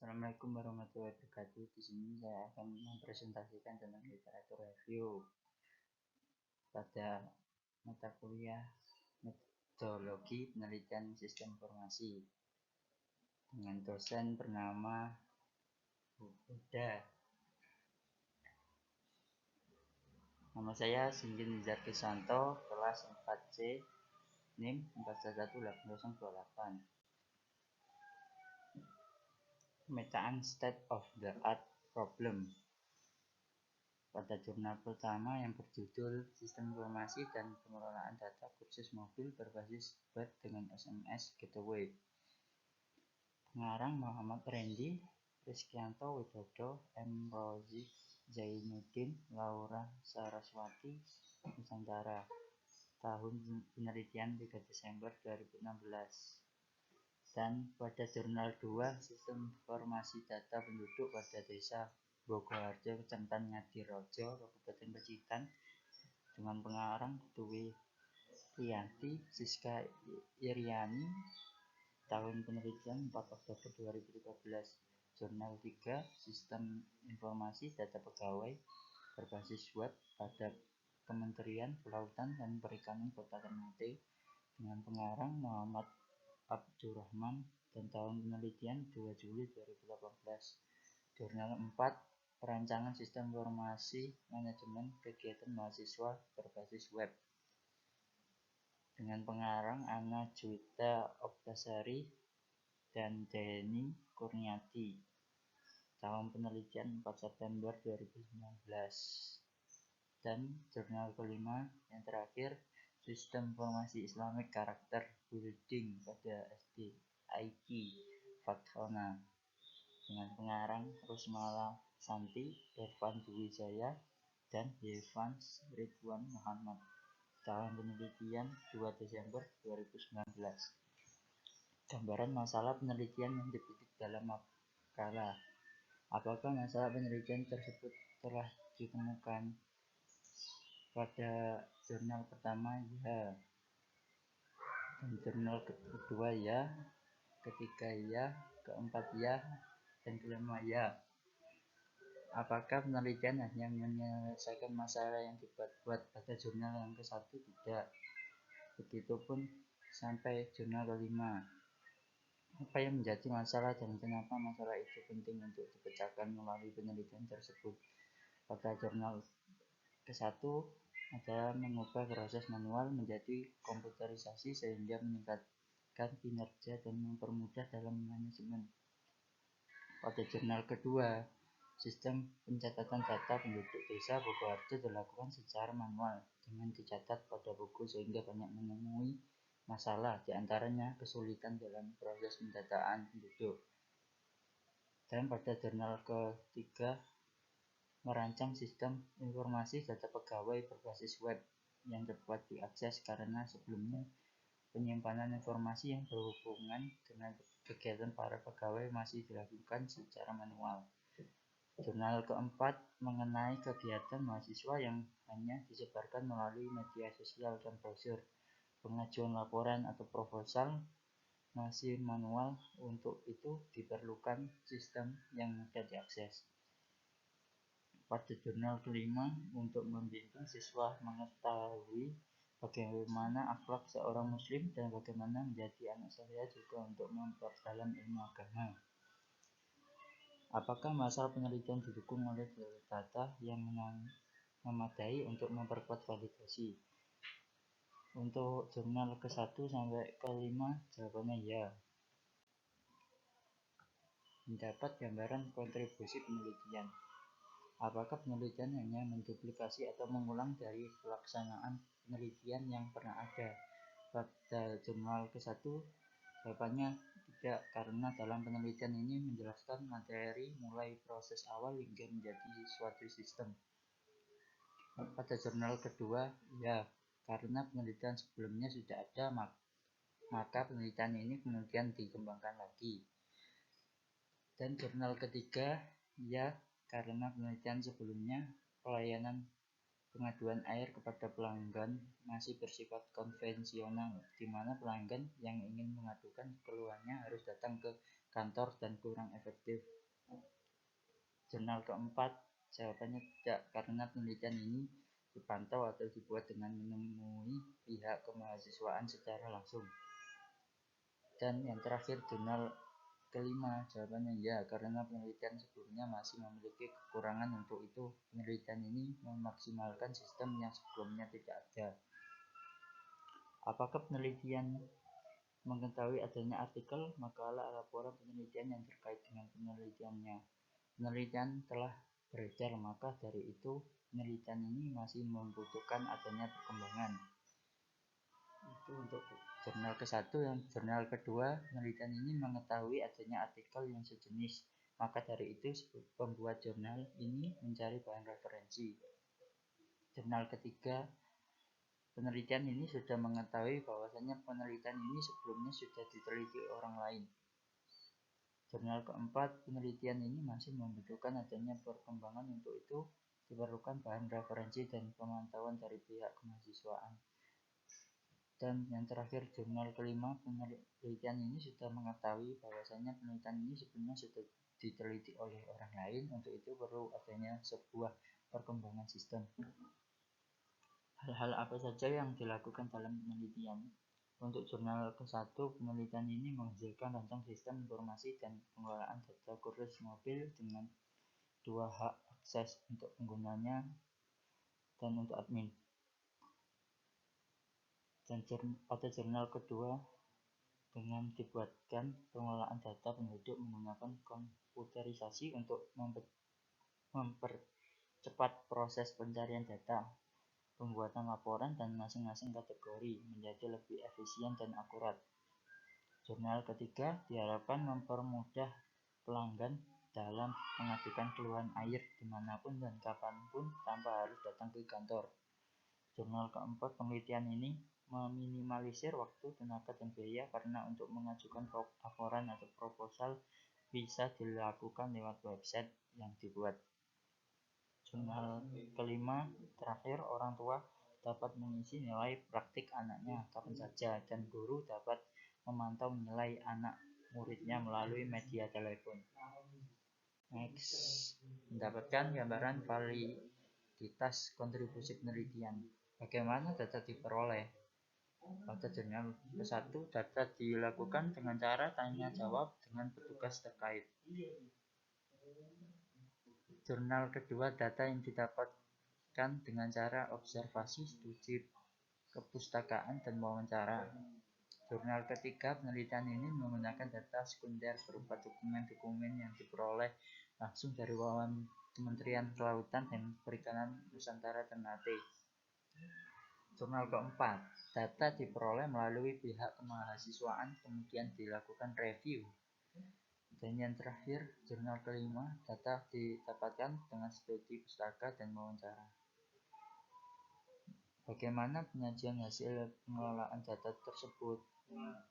Assalamualaikum warahmatullahi wabarakatuh. Di sini saya akan mempresentasikan tentang literatur review pada mata kuliah metodologi penelitian sistem informasi dengan dosen bernama Bu Huda. Nama saya Singgin Nizar Kisanto, kelas 4C, NIM 4118028. Pemetaan state of the art problem pada jurnal pertama yang berjudul Sistem Informasi dan Pengelolaan Data Kursus Mobil Berbasis Web dengan SMS Gateway. Pengarang Muhammad Rendy, Rizkyanto Widodo, M. Rozi Zainuddin, Laura Saraswati, Nusantara. Tahun penelitian 3 Desember 2016. Dan pada jurnal 2 Sistem Informasi Data Penduduk pada Desa Bogoharjo, Kecamatan Ngadirojo, Kabupaten Pacitan, dengan pengarang Dwi Rianti, Siska Iriani. Tahun penelitian 4 Oktober 2013. Jurnal 3 Sistem Informasi Data Pegawai berbasis web pada Kementerian Kelautan dan Perikanan Kota Ternate, dengan pengarang Muhammad Abdurrahman, dan tahun penelitian 2 Juli 2018. Jurnal 4 Perancangan Sistem Informasi Manajemen Kegiatan Mahasiswa Berbasis Web, dengan pengarang Ana Juwita Oktasari dan Deni Kurniati. Tahun penelitian 4 September 2019. Dan jurnal kelima yang terakhir Sistem Informasi Islamic Character Building pada SDIQ Fatkhona, dengan pengarang Rusmala Santi, Irfan Dwi-Jaya, dan Yevans Ridwan Muhammad. Tahun penelitian 2 Desember 2019. Gambaran masalah penelitian yang dibidik dalam makalah. Apakah masalah penelitian tersebut telah ditemukan? Pada jurnal pertama ya, dan jurnal kedua ya, ketiga ya, keempat ya, dan kelima ya. Apakah penelitian hanya menyelesaikan masalah yang dibuat pada jurnal yang ke-1? Tidak. Begitupun sampai jurnal kelima. Apa yang menjadi masalah dan kenapa masalah itu penting untuk dipecahkan melalui penelitian tersebut? Pada jurnal ke-1 adalah mengubah proses manual menjadi komputerisasi sehingga meningkatkan kinerja dan mempermudah dalam manajemen. Pada jurnal kedua, sistem pencatatan data penduduk desa Bogoharjo dilakukan secara manual dengan dicatat pada buku sehingga banyak menemui masalah, diantaranya kesulitan dalam proses pendataan penduduk. Dan pada jurnal ketiga, merancang sistem informasi data pegawai berbasis web yang dapat diakses, karena sebelumnya penyimpanan informasi yang berhubungan dengan kegiatan para pegawai masih dilakukan secara manual. Jurnal keempat mengenai kegiatan mahasiswa yang hanya disebarkan melalui media sosial dan brosur. Pengajuan laporan atau proposal masih manual, untuk itu diperlukan sistem yang mudah diakses. Pada jurnal kelima, untuk membimbing siswa mengetahui bagaimana akhlak seorang muslim dan bagaimana menjadi anak soleh, juga untuk memperdalam ilmu agama. Apakah masalah penelitian didukung oleh data yang memadai untuk memperkuat validasi? Untuk jurnal ke-1 sampai ke-5 jawabannya ya. Mendapat gambaran kontribusi penelitian. Apakah penelitian hanya menduplikasi atau mengulang dari pelaksanaan penelitian yang pernah ada? Pada jurnal ke-1 jawabannya tidak, karena dalam penelitian ini menjelaskan materi mulai proses awal hingga menjadi suatu sistem. Pada jurnal kedua ya, karena penelitian sebelumnya sudah ada, maka penelitian ini kemudian dikembangkan lagi. Dan jurnal ketiga ya, karena penelitian sebelumnya pelayanan pengaduan air kepada pelanggan masih bersifat konvensional, di mana pelanggan yang ingin mengadukan keluhannya harus datang ke kantor dan kurang efektif. Jurnal keempat, jawabannya tidak, karena penelitian ini dipantau atau dibuat dengan menemui pihak kemahasiswaan secara langsung. Dan yang terakhir, jurnal kelima, jawabannya ya, karena penelitian sebelumnya masih memiliki kekurangan. Untuk itu, penelitian ini memaksimalkan sistem yang sebelumnya tidak ada. Apakah penelitian mengetahui adanya artikel, makalah, laporan penelitian yang terkait dengan penelitiannya? Penelitian telah beredar, maka dari itu penelitian ini masih membutuhkan adanya perkembangan. Itu untuk jurnal ke-1. Yang jurnal kedua, penelitian ini mengetahui adanya artikel yang sejenis, maka dari itu pembuat jurnal ini mencari bahan referensi. Jurnal ketiga, penelitian ini sudah mengetahui bahwasanya penelitian ini sebelumnya sudah diteliti orang lain. Jurnal keempat, penelitian ini masih membutuhkan adanya perkembangan. Untuk itu diperlukan bahan referensi dan pemantauan dari pihak kemahasiswaan. Dan yang terakhir, jurnal kelima, penelitian ini sudah mengetahui bahwasanya penelitian ini sebelumnya sudah diteliti oleh orang lain. Untuk itu perlu adanya sebuah perkembangan sistem. Hal-hal apa saja yang dilakukan dalam penelitian? Untuk jurnal ke-1, penelitian ini menghasilkan rancang sistem informasi dan pengelolaan data kursus mobil dengan 2 hak akses untuk penggunanya dan untuk admin. Dan pada jurnal kedua, dengan dibuatkan pengelolaan data penduduk menggunakan komputerisasi untuk mempercepat proses pencarian data, pembuatan laporan dan masing-masing kategori menjadi lebih efisien dan akurat. Jurnal ketiga diharapkan mempermudah pelanggan dalam mengajukan keluhan air dimanapun dan kapanpun tanpa harus datang ke kantor. Jurnal keempat, penelitian ini meminimalisir waktu, tenaga, dan biaya karena untuk mengajukan laporan atau proposal bisa dilakukan lewat website yang dibuat. Jurnal kelima, terakhir, orang tua dapat mengisi nilai praktik anaknya kapan saja dan guru dapat memantau nilai anak muridnya melalui media telepon. Next, mendapatkan gambaran validitas kontribusi penelitian. Bagaimana data diperoleh? Pada jurnal ke-1, data dilakukan dengan cara tanya jawab dengan petugas terkait. Jurnal kedua, data yang didapatkan dengan cara observasi, studi kepustakaan, dan wawancara. Jurnal ketiga, penelitian ini menggunakan data sekunder berupa dokumen-dokumen yang diperoleh langsung dari Kementerian Kelautan dan Perikanan Nusantara Ternate. Jurnal keempat, data diperoleh melalui pihak kemahasiswaan, kemudian dilakukan review. Dan yang terakhir, jurnal kelima, data didapatkan dengan studi pustaka dan wawancara. Bagaimana penyajian hasil pengelolaan data tersebut?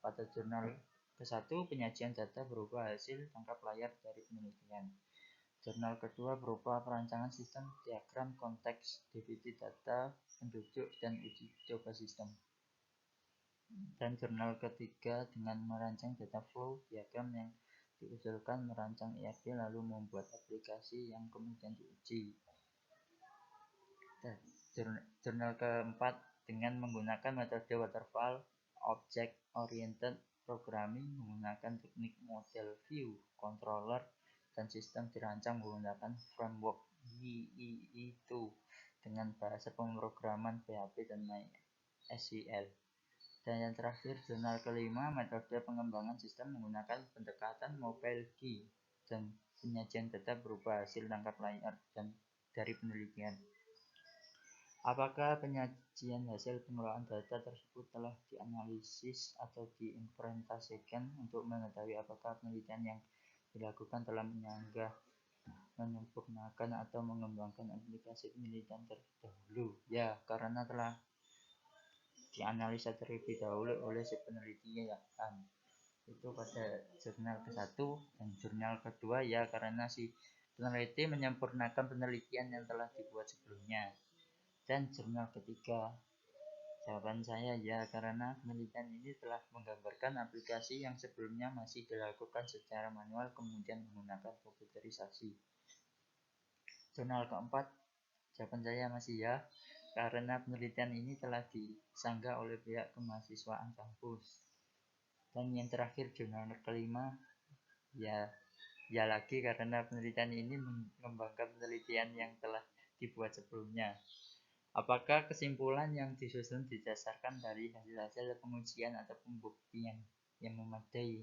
Pada jurnal ke-1, penyajian data berupa hasil tangkap layar dari penelitian. Jurnal kedua berupa perancangan sistem diagram konteks, DVD data, penduduk, dan uji coba sistem. Dan jurnal ketiga dengan merancang data flow diagram yang diusulkan, merancang IRB, lalu membuat aplikasi yang kemudian diuji. Dan jurnal keempat dengan menggunakan metode waterfall, object oriented programming, menggunakan teknik model view, controller, dan sistem dirancang menggunakan framework EEE2 dengan bahasa pemrograman PHP dan MySQL. Dan yang terakhir, jurnal kelima, metode pengembangan sistem menggunakan pendekatan mobile key dan penyajian data berupa hasil tangkap layar dan dari penelitian. Apakah penyajian hasil pengelolaan data tersebut telah dianalisis atau diimplementasikan untuk mengetahui apakah penelitian yang dilakukan telah menyanggah, menyempurnakan, atau mengembangkan aplikasi penelitian terdahulu? Ya, karena telah dianalisa terlebih dahulu oleh si penelitian. Itu pada jurnal ke-1 dan jurnal kedua, ya, karena si peneliti menyempurnakan penelitian yang telah dibuat sebelumnya. Dan jurnal ketiga, Jawaban saya ya, karena penelitian ini telah menggambarkan aplikasi yang sebelumnya masih dilakukan secara manual kemudian menggunakan komputerisasi. Jurnal keempat, jawaban saya masih ya, karena penelitian ini telah disanggah oleh pihak kemahasiswaan kampus. Dan yang terakhir, jurnal kelima, ya lagi, karena penelitian ini mengembangkan penelitian yang telah dibuat sebelumnya. Apakah kesimpulan yang disusun didasarkan dari hasil-hasil pengujian atau pembuktian yang memadai?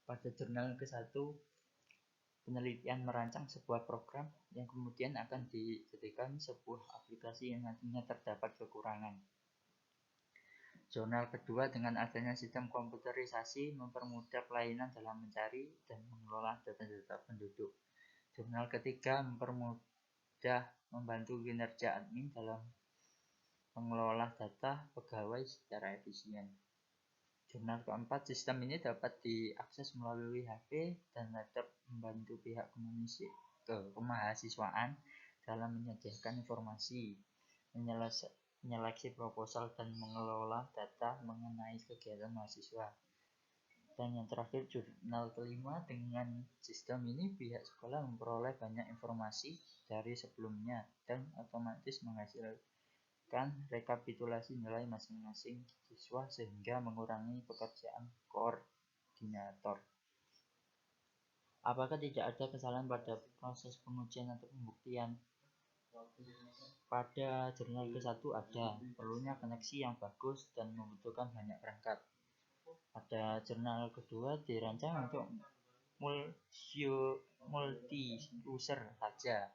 Pada jurnal ke-1, penelitian merancang sebuah program yang kemudian akan dijadikan sebuah aplikasi yang nantinya terdapat kekurangan. Jurnal kedua, dengan adanya sistem komputerisasi mempermudah pelayanan dalam mencari dan mengelola data-data penduduk. Jurnal ketiga, mempermudah membantu kinerja admin dalam mengelola data pegawai secara efisien. Jurnal keempat, sistem ini dapat diakses melalui HP dan laptop, membantu pihak kemahasiswaan dalam menyediakan informasi, menyeleksi proposal, dan mengelola data mengenai kegiatan mahasiswa. Dan yang terakhir, jurnal kelima, dengan sistem ini pihak sekolah memperoleh banyak informasi dari sebelumnya dan otomatis menghasilkan rekapitulasi nilai masing-masing siswa sehingga mengurangi pekerjaan koordinator. Apakah tidak ada kesalahan pada proses pengujian atau pembuktian? Pada jurnal ke-1 ada, perlunya koneksi yang bagus dan membutuhkan banyak perangkat. Pada jurnal kedua dirancang untuk multi-user saja.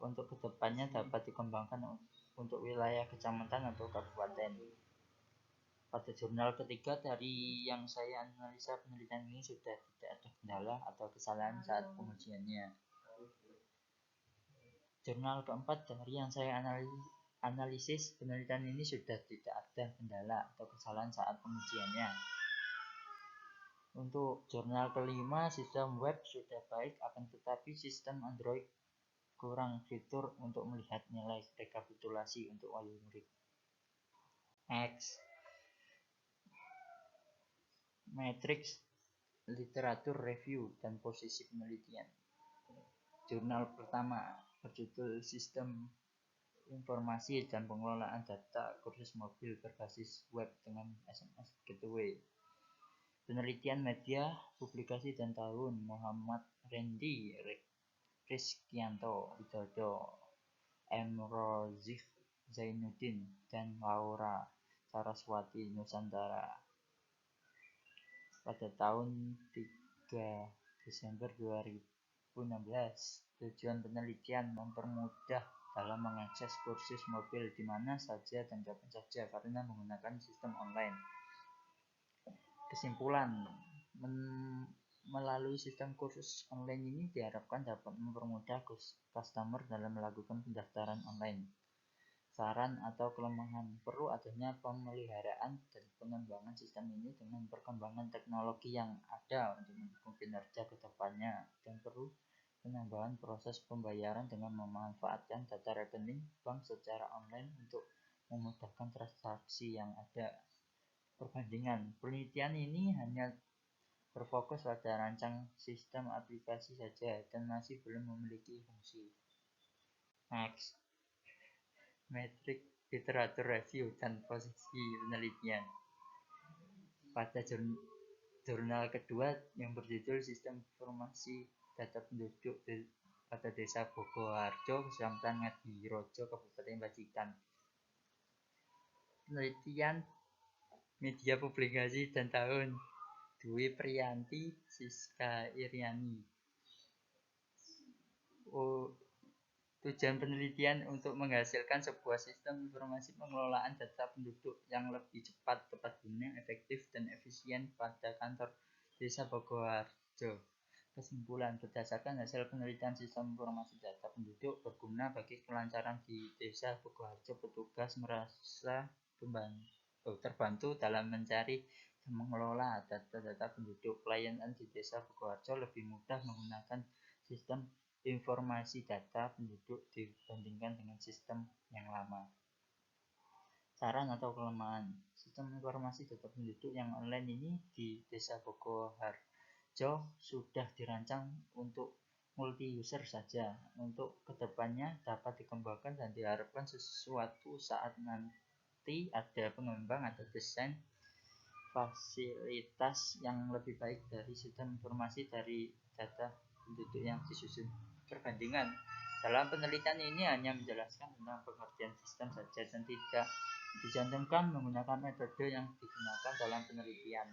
Untuk kedepannya dapat dikembangkan untuk wilayah kecamatan atau kabupaten. Pada jurnal ketiga dari yang saya analisa, penelitian ini sudah tidak ada kendala atau kesalahan saat pengujiannya. Jurnal keempat dari yang saya analisis, penelitian ini sudah tidak ada kendala atau kesalahan saat pengujiannya. Untuk jurnal kelima, sistem web sudah baik, akan tetapi sistem Android kurang fitur untuk melihat nilai rekapitulasi untuk wali murid. X. Matrix literatur review dan posisi penelitian. Jurnal pertama berjudul Sistem Informasi dan Pengelolaan Data Kursus Mobil Berbasis Web dengan SMS Gateway. Penelitian media, publikasi dan tahun, Muhammad Randy Rizkyanto Widodo, M. Rozif Zainuddin, dan Laura Saraswati Nusantara. Pada tahun 3 Desember 2016, tujuan penelitian mempermudah dalam mengakses kursus mobil di mana saja dan kapan saja karena menggunakan sistem online. Kesimpulan, melalui sistem kursus online ini diharapkan dapat mempermudah customer dalam melakukan pendaftaran online. Saran atau kelemahan, perlu adanya pemeliharaan dan pengembangan sistem ini dengan perkembangan teknologi yang ada untuk mendukung kinerja ke depannya, dan perlu penambahan proses pembayaran dengan memanfaatkan data rekening bank secara online untuk memudahkan transaksi yang ada. Perbandingan, penelitian ini hanya berfokus pada rancang sistem aplikasi saja dan masih belum memiliki fungsi. Next. Metrik literatur review dan posisi penelitian. Pada jurnal kedua yang berjudul Sistem Informasi Data Penduduk pada Desa Bogoharjo, Kecamatan Ngadirojo, Kabupaten Pacitan. Penelitian media publikasi dan tahun, Dwi Priyanti Siska Iriani. Tujuan penelitian untuk menghasilkan sebuah sistem informasi pengelolaan data penduduk yang lebih cepat, tepat guna, efektif, dan efisien pada kantor Desa Bogoharjo. Kesimpulan, berdasarkan hasil penelitian sistem informasi data penduduk berguna bagi kelancaran di Desa Bogoharjo, petugas merasa terbantu dalam mencari dan mengelola data-data penduduk. Pelayanan di Desa Bogoharjo lebih mudah menggunakan sistem informasi data penduduk dibandingkan dengan sistem yang lama. Saran atau kelemahan sistem informasi data penduduk yang online ini di Desa Bogoharjo sudah dirancang untuk multi user saja. Untuk kedepannya dapat dikembangkan dan diharapkan sesuatu saat nanti ada pengembang atau desain fasilitas yang lebih baik dari sistem informasi dari data penduduk yang disusun. Perbandingan dalam penelitian ini hanya menjelaskan tentang pengertian sistem saja dan tidak dicantumkan menggunakan metode yang digunakan dalam penelitian.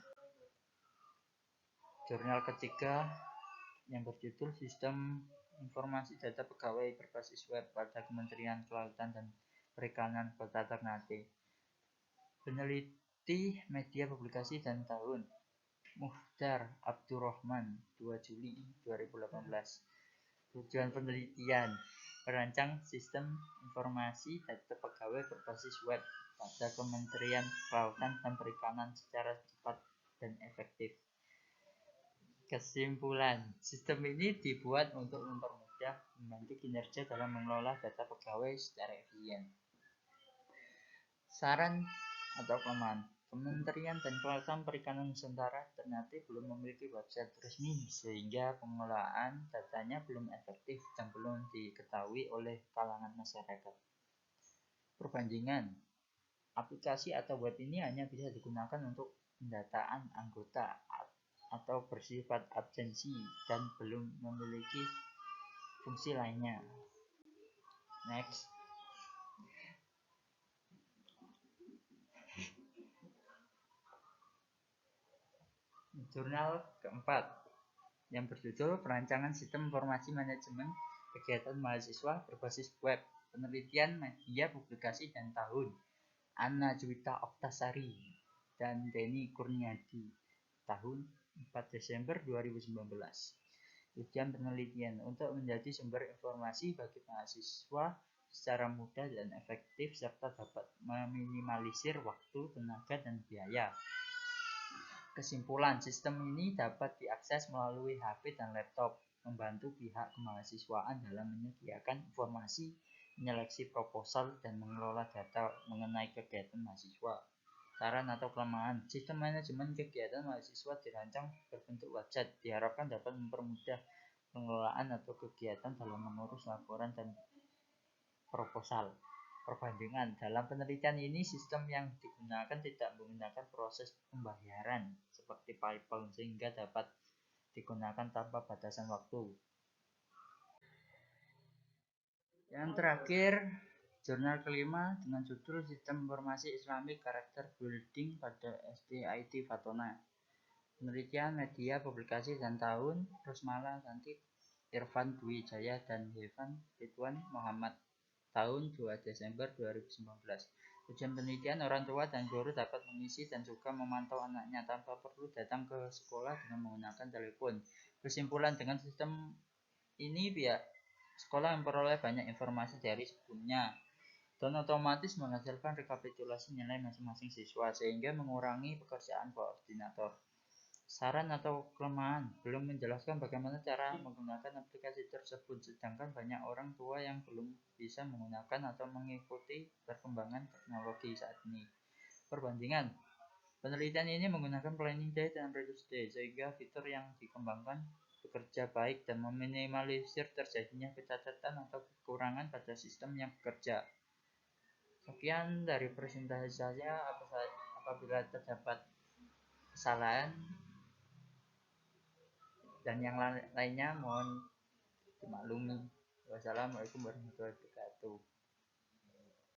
Jurnal ketiga yang berjudul Sistem Informasi Data Pegawai Berbasis Web pada Kementerian Kelautan dan Perikanan Kota Ternate. Peneliti media publikasi dan tahun Muhdar Abdurrahman 2 Juli 2018. Tujuan penelitian merancang sistem informasi data pegawai berbasis web pada Kementerian Kelautan dan Perikanan secara cepat dan efektif. Kesimpulan, sistem ini dibuat untuk mempermudah membantu kinerja dalam mengelola data pegawai secara efisien. Saran atau kelemahan, Kementerian dan Kelautan Perikanan Nusantara Ternate belum memiliki website resmi sehingga pengelolaan datanya belum efektif dan belum diketahui oleh kalangan masyarakat. Perbandingan, aplikasi atau web ini hanya bisa digunakan untuk pendataan anggota atau bersifat absensi dan belum memiliki fungsi lainnya. Next. Jurnal keempat yang berjudul Perancangan Sistem Informasi Manajemen Kegiatan Mahasiswa Berbasis Web, Penelitian Media Publikasi dan Tahun, Anna Juwita Oktasari dan Denny Kurniadi, tahun 4 Desember 2019. Tujuan penelitian untuk menjadi sumber informasi bagi mahasiswa secara mudah dan efektif serta dapat meminimalisir waktu, tenaga, dan biaya. Kesimpulan, sistem ini dapat diakses melalui HP dan laptop, membantu pihak kemahasiswaan dalam menyediakan informasi, menyeleksi proposal, dan mengelola data mengenai kegiatan mahasiswa. Saran atau kelemahan, sistem manajemen kegiatan mahasiswa dirancang berbentuk website, diharapkan dapat mempermudah pengelolaan atau kegiatan dalam mengurus laporan dan proposal. Perbandingan dalam penelitian ini sistem yang digunakan tidak menggunakan proses pembayaran seperti PayPal sehingga dapat digunakan tanpa batasan waktu. Yang terakhir, jurnal kelima dengan judul Sistem Informasi Islamic Character Building pada SDIT Fatona. Penelitian media publikasi dan tahun Rusmala Santi Irfan Dwi Jaya dan Hevan Ridwan Muhammad, tahun 2 Desember 2019. Tujuan penelitian, orang tua dan guru dapat mengisi dan juga memantau anaknya tanpa perlu datang ke sekolah dengan menggunakan telepon. Kesimpulan, dengan sistem ini pihak sekolah memperoleh banyak informasi dari sebelumnya dan otomatis menghasilkan rekapitulasi nilai masing-masing siswa sehingga mengurangi pekerjaan koordinator. Saran atau kelemahan, belum menjelaskan bagaimana cara menggunakan aplikasi tersebut, sedangkan banyak orang tua yang belum bisa menggunakan atau mengikuti perkembangan teknologi saat ini. Perbandingan, penelitian ini menggunakan planning day dan reduce day, sehingga fitur yang dikembangkan bekerja baik dan meminimalisir terjadinya kecacatan atau kekurangan pada sistem yang bekerja. Sekian dari presentasi saya. Apabila terdapat kesalahan dan yang lainnya mohon dimaklumi. Wassalamualaikum warahmatullahi wabarakatuh.